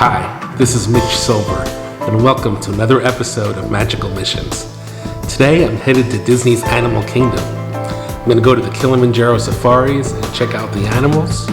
Hi, this is Mitch Silver, and welcome to another episode of Magical Missions. Today I'm headed to Disney's Animal Kingdom. I'm going to go to the Kilimanjaro safaris and check out the animals.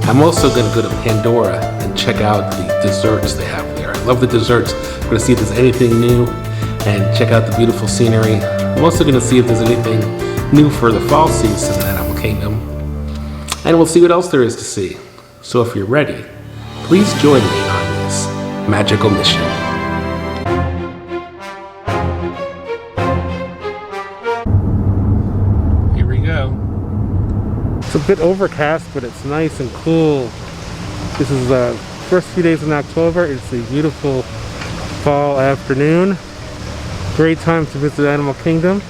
I'm also going to go to Pandora and check out the desserts they have there. I love the desserts. I'm going to see if there's anything new and check out the beautiful scenery. I'm also going to see if there's anything new for the fall season in Animal Kingdom. And we'll see what else there is to see. So if you're ready, please join me on this magical mission. Here we go. It's a bit overcast, but it's nice and cool. This is the first few days in October. It's a beautiful fall afternoon. Great time to visit Animal Kingdom.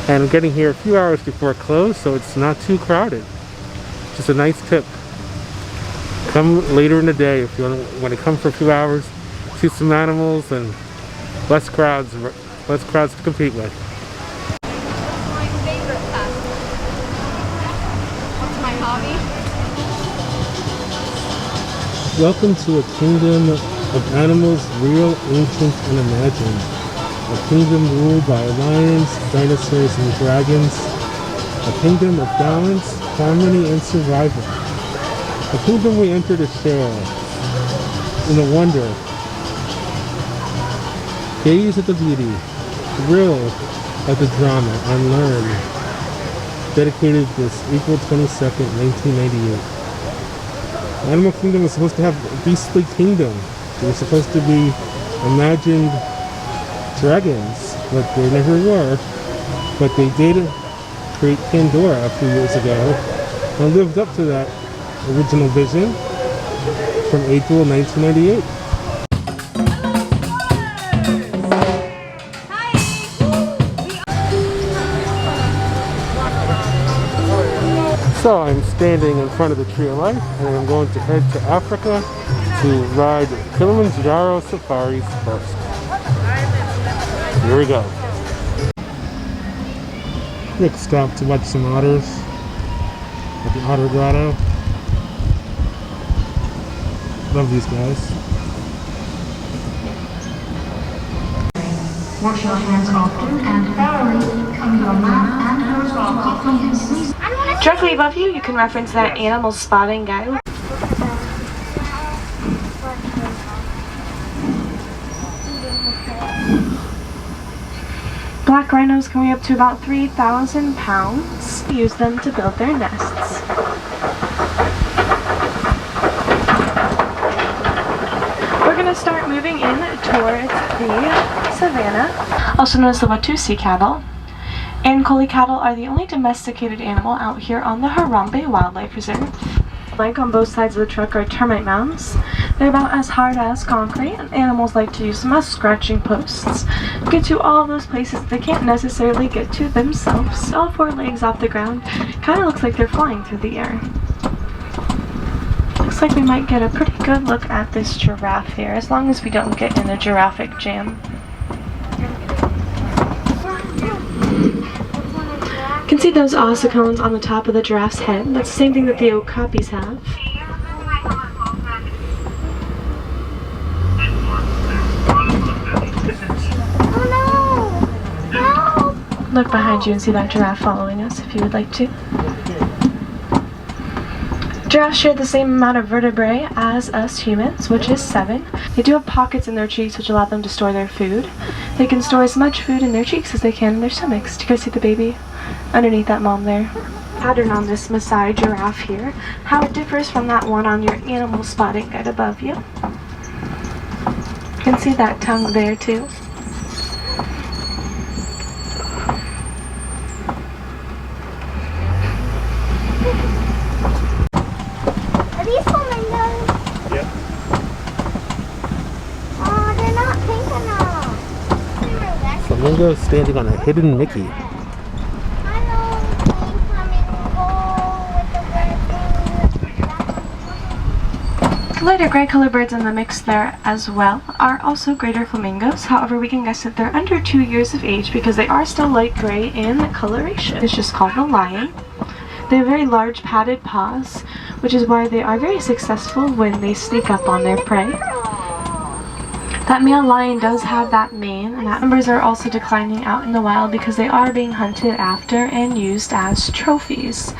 And I'm getting here a few hours before it closed, so it's not too crowded. Just a nice tip. Come later in the day if you want to come for a few hours, see some animals and less crowds to compete with. My favorite pastime. What's my hobby? Welcome to a kingdom of animals, real, ancient, and imagined. A kingdom ruled by lions, dinosaurs, and dragons. A kingdom of balance, harmony, and survival. A kingdom we enter to share in the wonder. Gaze at the beauty, thrill at the drama, and learn. Dedicated this April 22nd, 1998. Animal Kingdom was supposed to have a beastly kingdom. They were supposed to be imagined dragons, but they never were. But they did create Pandora a few years ago and lived up to that original vision from April 1998. So I'm standing in front of the Tree of Life and I'm going to head to Africa to ride Kilimanjaro safaris first. Here we go. Quick stop to watch some otters at the Otter Grotto. Love these guys. Wash your hands often and thoroughly. Cover your mouth and nose while coughing and sneezing. Directly above you, you can reference that animal spotting guide. Black rhinos can weigh up to about 3,000 pounds. Use them to build their nests. We're going to start moving in towards the savannah, also known as the Watusi cattle. And Collie cattle are the only domesticated animal out here on the Harambe Wildlife Reserve. Like on both sides of the truck are termite mounds. They're about as hard as concrete, and animals like to use them as scratching posts. Get to all those places they can't necessarily get to themselves. All four legs off the ground, kind of looks like they're flying through the air. Looks like we might get a pretty good look at this giraffe here, as long as we don't get in a giraffic jam. You can see those ossicones on the top of the giraffe's head. That's the same thing that the okapis have. Oh no! Help! Look behind you and see that giraffe following us if you would like to. Giraffes share the same amount of vertebrae as us humans, which is 7. They do have pockets in their cheeks which allow them to store their food. They can store as much food in their cheeks as they can in their stomachs. Do you guys see the baby underneath that mom there? Pattern on this Maasai giraffe here, how it differs from that one on your animal spotting guide above you. You can see that tongue there too. Are these flamingos? Yep. Oh, they're not pink enough. Flamingo standing on a hidden Mickey. Hello, pink flamingo with the red. Lighter gray color birds in the mix there as well are also greater flamingos. However, we can guess that they're under 2 years of age because they are still light gray in coloration. It's just called the lion. They have very large padded paws, which is why they are very successful when they sneak up on their prey. That male lion does have that mane, and that numbers are also declining out in the wild because they are being hunted after and used as trophies.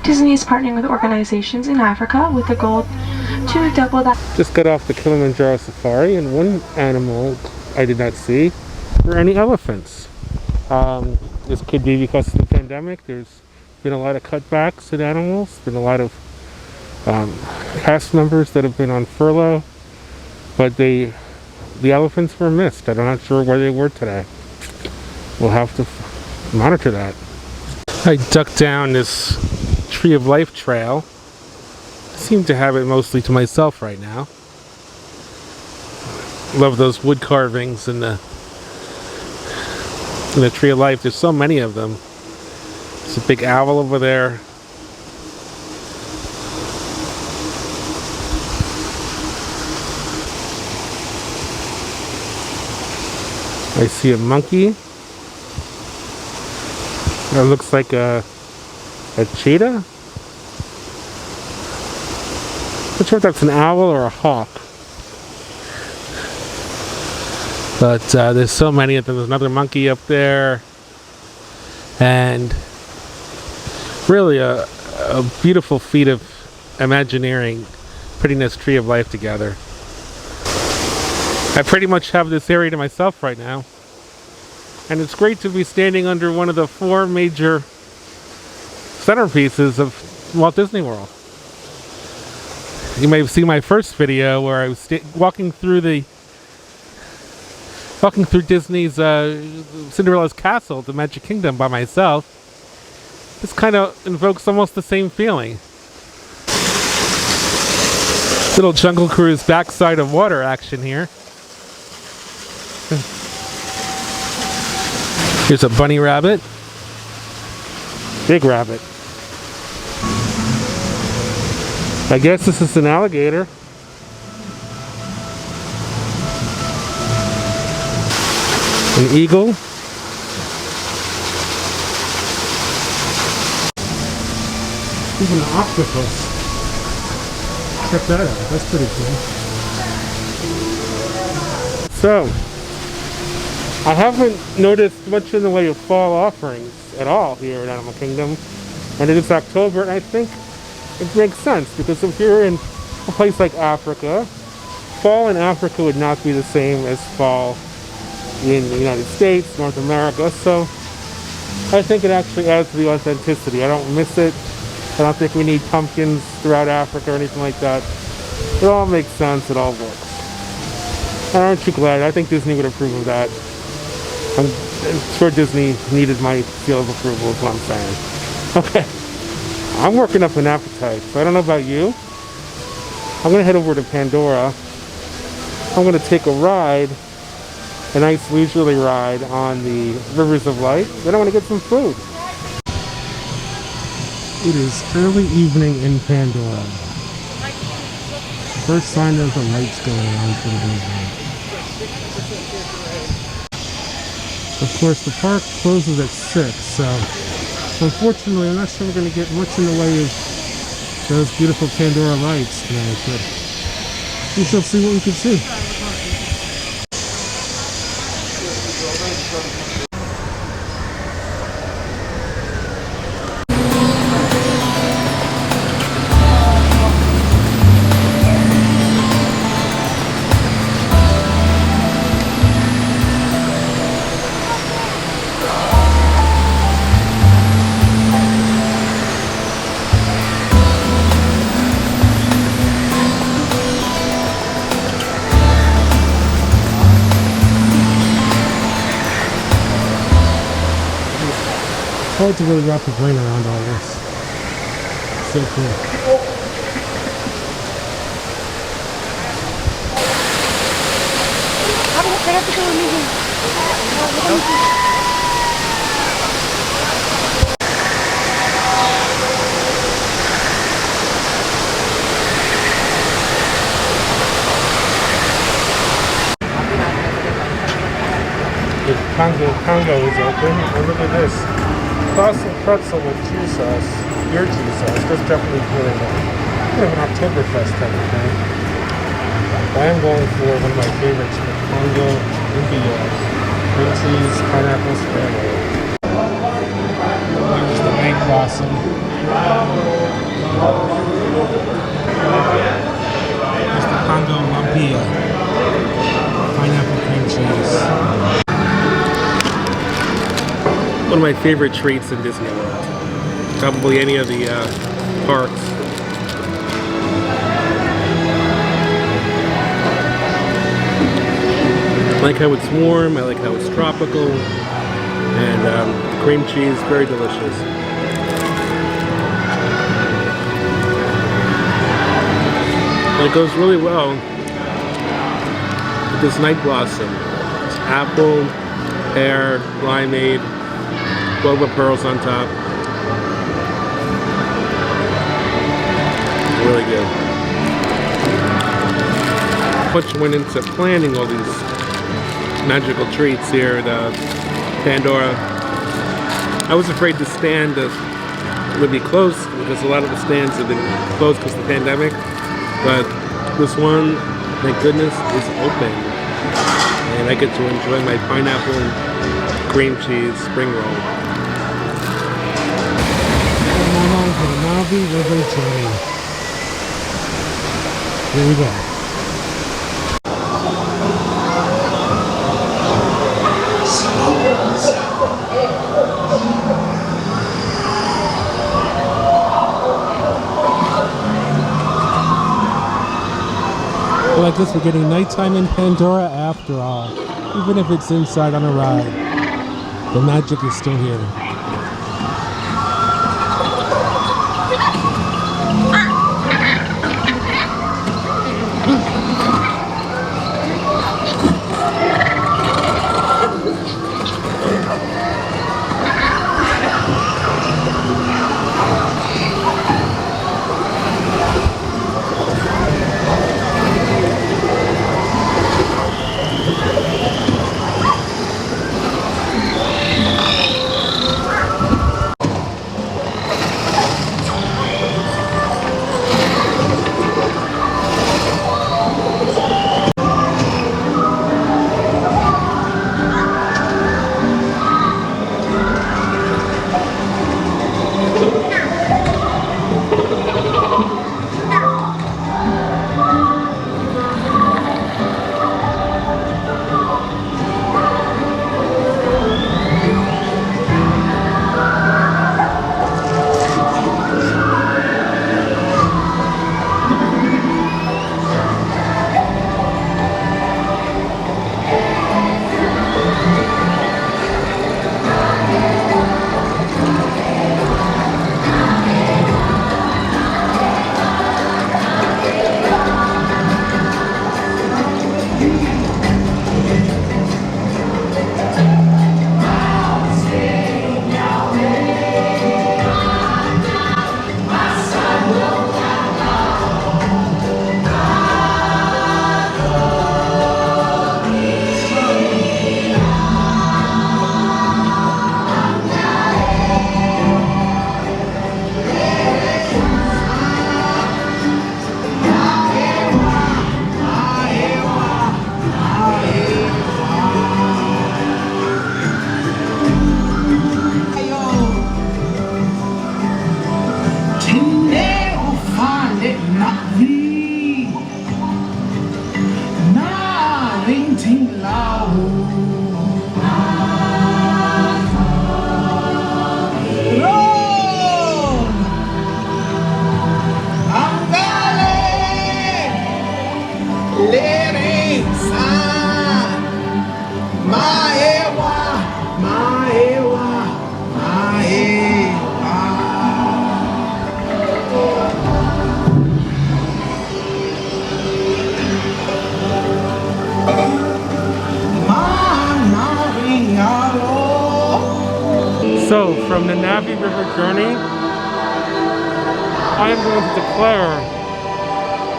Disney is partnering with organizations in Africa with the goal to double that. Just got off the Kilimanjaro safari, and one animal I did not see were any elephants. This could be because of the pandemic. There's been a lot of cutbacks in animals, been a lot of cast members that have been on furlough, but the elephants were missed. I'm not sure where they were today. We'll have to monitor that. I ducked down this Tree of Life trail. I seem to have it mostly to myself right now. Love those wood carvings in the Tree of Life. There's so many of them. There's a big owl over there. I see a monkey. That looks like a cheetah. Not sure if that's an owl or a hawk. But there's so many of them. There's another monkey up there. And really a beautiful feat of Imagineering putting this Tree of Life together. I pretty much have this area to myself right now. And it's great to be standing under one of the 4 major centerpieces of Walt Disney World. You may have seen my first video where I was walking through Disney's Cinderella's castle, the Magic Kingdom, by myself. This kind of invokes almost the same feeling. Little Jungle Cruise backside of water action here. Here's a bunny rabbit. Big rabbit. I guess this is an alligator. An eagle. Even an octopus. Check that out. That's pretty cool. So, I haven't noticed much in the way of fall offerings at all here in Animal Kingdom. And it is October, and I think it makes sense because if you're in a place like Africa, fall in Africa would not be the same as fall in the United States, North America, so I think it actually adds to the authenticity. I don't miss it. I don't think we need pumpkins throughout Africa or anything like that. It all makes sense. It all works. And aren't you glad? I think Disney would approve of that. I'm sure Disney needed my seal of approval is what I'm saying. Okay. I'm working up an appetite, so I don't know about you. I'm going to head over to Pandora. I'm going to take a ride, a nice leisurely ride on the Rivers of Light. Then I'm going to get some food. It is early evening in Pandora. First sign of the lights going on for the evening. Of course, the park closes at 6, so unfortunately I'm not sure we're going to get much in the way of those beautiful Pandora lights tonight, but we shall see what we can see. It's hard to really wrap your brain around all this. So cool. The Congo is open, and look at this. Sauce and pretzel with cheese sauce. Your cheese sauce. That's definitely really nice. Kind of an Oktoberfest type of thing. I am going for one of my favorites, the Congo India cream cheese pineapple scramble. Here's the White Blossom. Here's the Congo Lumpia pineapple cream cheese. One of my favorite treats in Disney World. Probably any of the parks. I like how it's warm, I like how it's tropical, and the cream cheese, very delicious. And it goes really well with this night blossom. It's apple, pear, limeade, boba pearls on top. Really good. Much went into planning all these magical treats here at Pandora. I was afraid the stand would be closed because a lot of the stands have been closed because of the pandemic. But this one, thank goodness, is open. And I get to enjoy my pineapple and cream cheese spring roll. Going on to the Navi River Journey. Here we go. Well, I guess we're getting nighttime in Pandora after all. Even if it's inside on a ride, the magic is still here. So, from the Navi River Journey, I am going to declare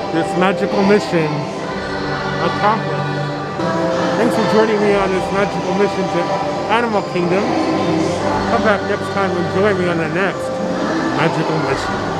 this magical mission accomplished. Thanks for joining me on this magical mission to Animal Kingdom. Come back next time and join me on the next magical mission.